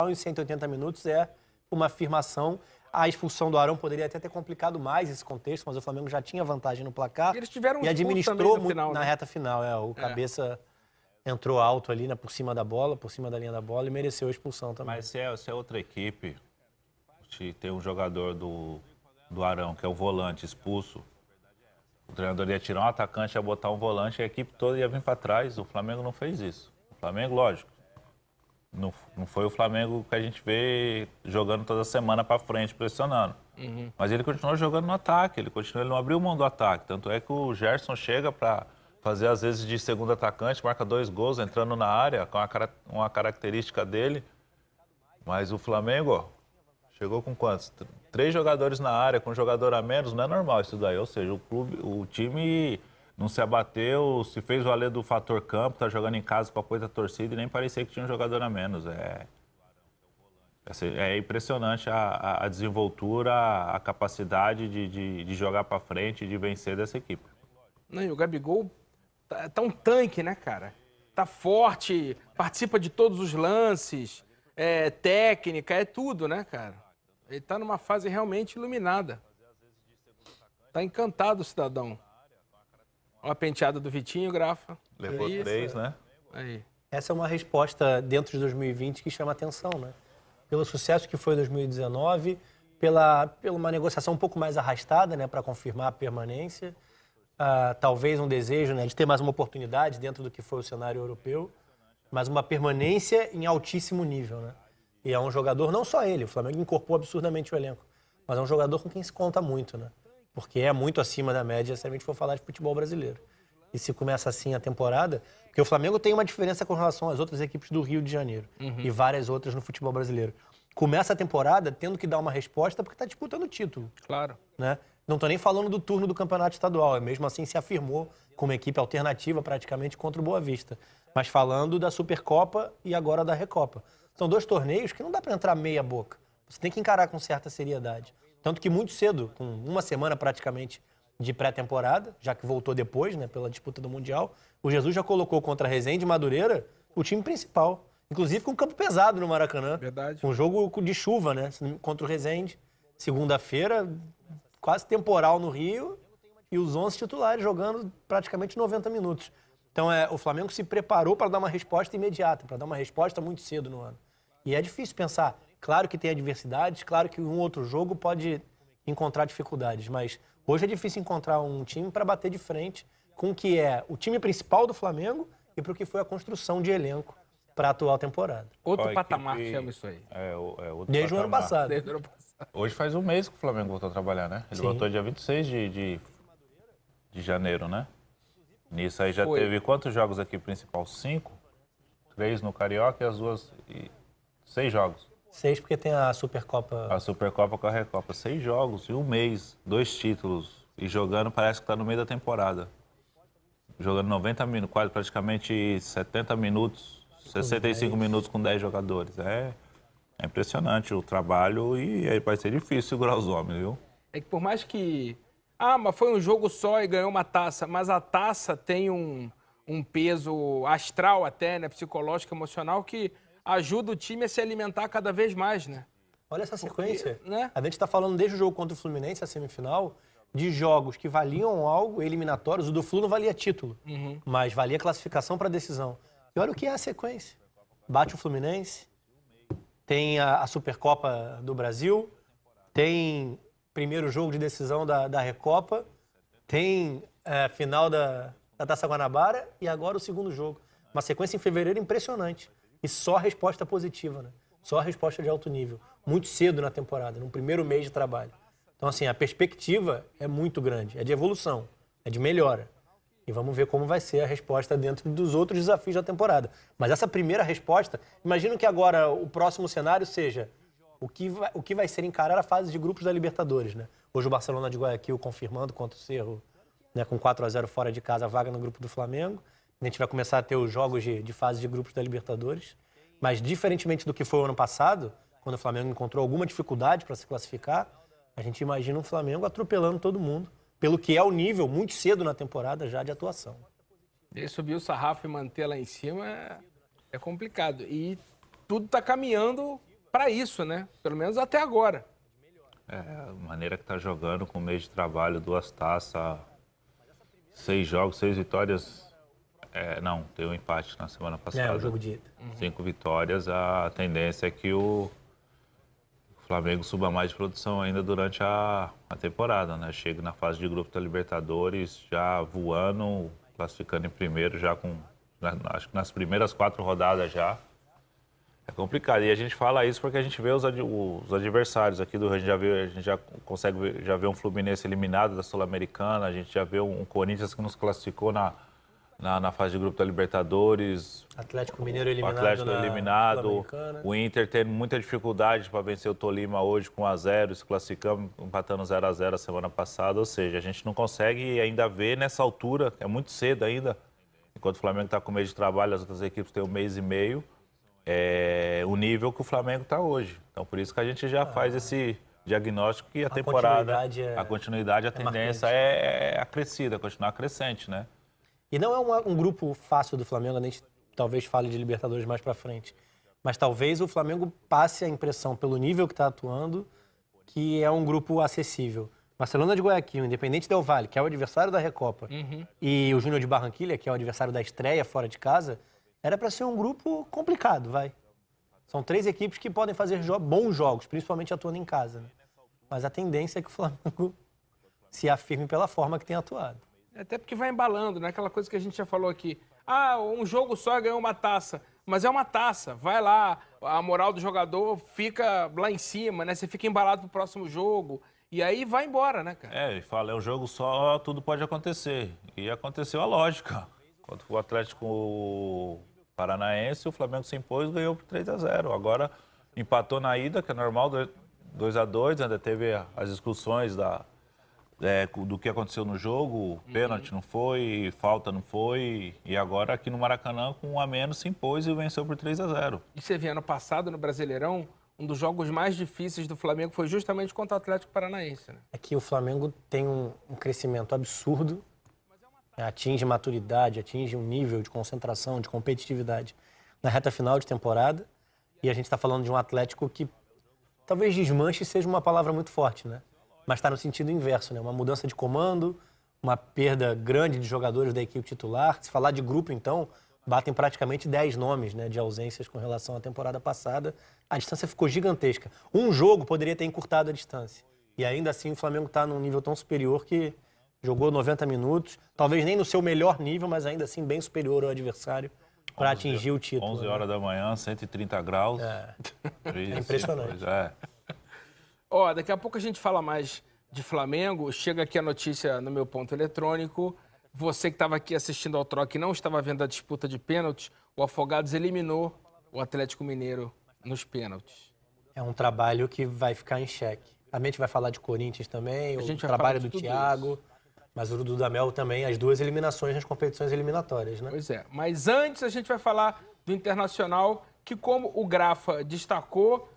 em 180 minutos é uma afirmação. A expulsão do Arão poderia até ter complicado mais esse contexto, mas o Flamengo já tinha vantagem no placar. E eles tiveram um e administrou muito muito na reta final. O cabeça entrou alto ali, né, por cima da bola, por cima da linha da bola e mereceu a expulsão também. Mas se é outra equipe, se tem um jogador do Arão, que é o volante, expulso, o treinador ia tirar um atacante, ia botar um volante e a equipe toda ia vir para trás. O Flamengo não fez isso. O Flamengo, lógico, não foi o Flamengo que a gente vê jogando toda semana para frente, pressionando. Mas ele continuou jogando no ataque, ele não abriu mão do ataque. Tanto é que o Gerson chega para fazer, às vezes, de segundo atacante, marca 2 gols entrando na área, com uma característica dele. Mas o Flamengo, ó, chegou com quantos? 3 jogadores na área, com um jogador a menos, não é normal isso daí. Ou seja, o time não se abateu, se fez valer do fator campo, tá jogando em casa com apoio da torcida e nem parecia que tinha um jogador a menos. É impressionante a desenvoltura, a capacidade de jogar para frente e de vencer dessa equipe. Não, e o Gabigol tá um tanque, né, cara? Tá forte, participa de todos os lances, técnica, é tudo, né, cara? Ele tá numa fase realmente iluminada. Tá encantado o cidadão. Olha a penteada do Vitinho, Grafa. Levou 3, né? Aí. Essa é uma resposta dentro de 2020 que chama atenção, né? Pelo sucesso que foi 2019, pela uma negociação um pouco mais arrastada, né, para confirmar a permanência, talvez um desejo, né, de ter mais uma oportunidade dentro do que foi o cenário europeu, mas uma permanência em altíssimo nível, né? E é um jogador, não só ele, o Flamengo incorporou absurdamente o elenco, mas é um jogador com quem se conta muito, né? Porque é muito acima da média se a gente for falar de futebol brasileiro. E se começa assim a temporada, porque o Flamengo tem uma diferença com relação às outras equipes do Rio de Janeiro e várias outras no futebol brasileiro. Começa a temporada tendo que dar uma resposta porque está disputando o título. Claro. Né? Não estou nem falando do turno do campeonato estadual, mesmo assim se afirmou como equipe alternativa praticamente contra o Boa Vista. Mas falando da Supercopa e agora da Recopa. São 2 torneios que não dá para entrar meia boca. Você tem que encarar com certa seriedade. Tanto que muito cedo, com uma semana praticamente de pré-temporada, já que voltou depois, né, pela disputa do Mundial, o Jesus já colocou contra a Resende e Madureira o time principal. Inclusive com campo pesado no Maracanã. Verdade. Um jogo de chuva, né, contra o Resende. Segunda-feira, quase temporal no Rio, e os 11 titulares jogando praticamente 90 minutos. Então o Flamengo se preparou para dar uma resposta imediata, para dar uma resposta muito cedo no ano. E é difícil pensar. Claro que tem adversidades, claro que um outro jogo pode encontrar dificuldades, mas hoje é difícil encontrar um time para bater de frente com o que é o time principal do Flamengo e para o que foi a construção de elenco para a atual temporada. Outro patamar que chama isso aí. Desde o ano passado. Desde o ano passado. Hoje faz um mês que o Flamengo voltou a trabalhar, né? Ele voltou dia 26 de janeiro, né? Nisso aí já teve quantos jogos aqui principal? 5? 3 no Carioca e as duas... 6 jogos. 6 porque tem a Supercopa. A Supercopa com a Recopa. 6 jogos em um mês, 2 títulos. E jogando parece que está no meio da temporada. Jogando 90 minutos, quase praticamente 70 minutos, 65 minutos com 10 jogadores. É impressionante o trabalho e aí vai ser difícil segurar os homens, viu? É que por mais que... mas foi um jogo só e ganhou uma taça. Mas a taça tem um peso astral até, né? Psicológico, emocional, que ajuda o time a se alimentar cada vez mais, né? Olha essa sequência. Porque, né? A gente está falando desde o jogo contra o Fluminense, a semifinal, de jogos que valiam algo, eliminatórios. O do Flu não valia título, mas valia classificação para decisão. E olha o que é a sequência. Bate o Fluminense, tem a Supercopa do Brasil, tem primeiro jogo de decisão da Recopa, tem a final da Taça Guanabara e agora o segundo jogo. Uma sequência em fevereiro impressionante. E só resposta positiva, né? Só resposta de alto nível. Muito cedo na temporada, no primeiro mês de trabalho. Então, assim, a perspectiva é muito grande. É de evolução, é de melhora. E vamos ver como vai ser a resposta dentro dos outros desafios da temporada. Mas essa primeira resposta, imagino que agora o próximo cenário seja o que vai ser encarar a fase de grupos da Libertadores, né? Hoje o Barcelona de Guayaquil confirmando contra o Cerro, né, com 4-0 fora de casa, a vaga no grupo do Flamengo. A gente vai começar a ter os jogos de fase de grupos da Libertadores. Mas, diferentemente do que foi o ano passado, quando o Flamengo encontrou alguma dificuldade para se classificar, a gente imagina um Flamengo atropelando todo mundo, pelo que é o nível, muito cedo na temporada já, de atuação. Ele subir o sarrafo e manter lá em cima é complicado. E tudo está caminhando para isso, né? Pelo menos até agora. A maneira que tá jogando, com um mês de trabalho, 2 taças, 6 jogos, 6 vitórias. Não, tem um empate na semana passada. o jogo de ida. 5 vitórias, a tendência é que o Flamengo suba mais de produção ainda durante a temporada, né? Chega na fase de grupo da Libertadores, já voando, classificando em primeiro, já acho que nas primeiras 4 rodadas já. É complicado. E a gente fala isso porque a gente vê os adversários aqui do Rio. A gente já consegue ver um Fluminense eliminado da Sul-Americana, a gente já vê um Corinthians que nos classificou na fase de grupo da Libertadores. Atlético Mineiro eliminado. O Atlético eliminado. O Inter tendo muita dificuldade para vencer o Tolima hoje com 1-0, se classificando, empatando 0-0 a semana passada. Ou seja, a gente não consegue ainda ver nessa altura, é muito cedo ainda, enquanto o Flamengo está com mês de trabalho, as outras equipes têm 1 mês e meio, o nível que o Flamengo está hoje. Então, por isso que a gente já faz esse diagnóstico que a temporada, a continuidade, a tendência é acrescida, continuar crescente, né? E não é um grupo fácil do Flamengo, a gente talvez fale de Libertadores mais pra frente. Mas talvez o Flamengo passe a impressão, pelo nível que está atuando, que é um grupo acessível. Barcelona de Guayaquil, Independente Del Valle, que é o adversário da Recopa, e o Júnior de Barranquilla, que é o adversário da estreia fora de casa, era para ser um grupo complicado, vai. São 3 equipes que podem fazer bons jogos, principalmente atuando em casa, né? Mas a tendência é que o Flamengo se afirme pela forma que tem atuado. Até porque vai embalando, né? Aquela coisa que a gente já falou aqui. Um jogo só ganhou uma taça. Mas é uma taça. Vai lá, a moral do jogador fica lá em cima, né? Você fica embalado pro próximo jogo. E aí vai embora, né, cara? E fala, é um jogo só, tudo pode acontecer. E aconteceu a lógica. Quando o Atlético Paranaense, o Flamengo se impôs e ganhou por 3-0. Agora empatou na ida, que é normal, 2-2. Ainda teve as discussões do que aconteceu no jogo, pênalti não foi, falta não foi, e agora aqui no Maracanã, com 1 a menos, se impôs e venceu por 3-0. E você vê, ano passado, no Brasileirão, um dos jogos mais difíceis do Flamengo foi justamente contra o Atlético Paranaense, né? É que o Flamengo tem um crescimento absurdo, atinge maturidade, atinge um nível de concentração, de competitividade na reta final de temporada, e a gente está falando de um Atlético que talvez desmanche seja uma palavra muito forte, né? Mas está no sentido inverso, né? Uma mudança de comando, uma perda grande de jogadores da equipe titular. Se falar de grupo, então, batem praticamente 10 nomes, né, de ausências com relação à temporada passada. A distância ficou gigantesca. Um jogo poderia ter encurtado a distância. E ainda assim o Flamengo está num nível tão superior que jogou 90 minutos, talvez nem no seu melhor nível, mas ainda assim bem superior ao adversário para atingir o título. 11 horas da manhã, 130 graus. É impressionante. Daqui a pouco a gente fala mais de Flamengo. Chega aqui a notícia no meu ponto eletrônico. Você que estava aqui assistindo ao troque e não estava vendo a disputa de pênaltis, o Afogados eliminou o Atlético Mineiro nos pênaltis. É um trabalho que vai ficar em xeque. A gente vai falar de Corinthians também, o trabalho do Thiago, mas o Dudamel também, as 2 eliminações nas competições eliminatórias, né? Pois é, mas antes a gente vai falar do Internacional, que como o Grafa destacou,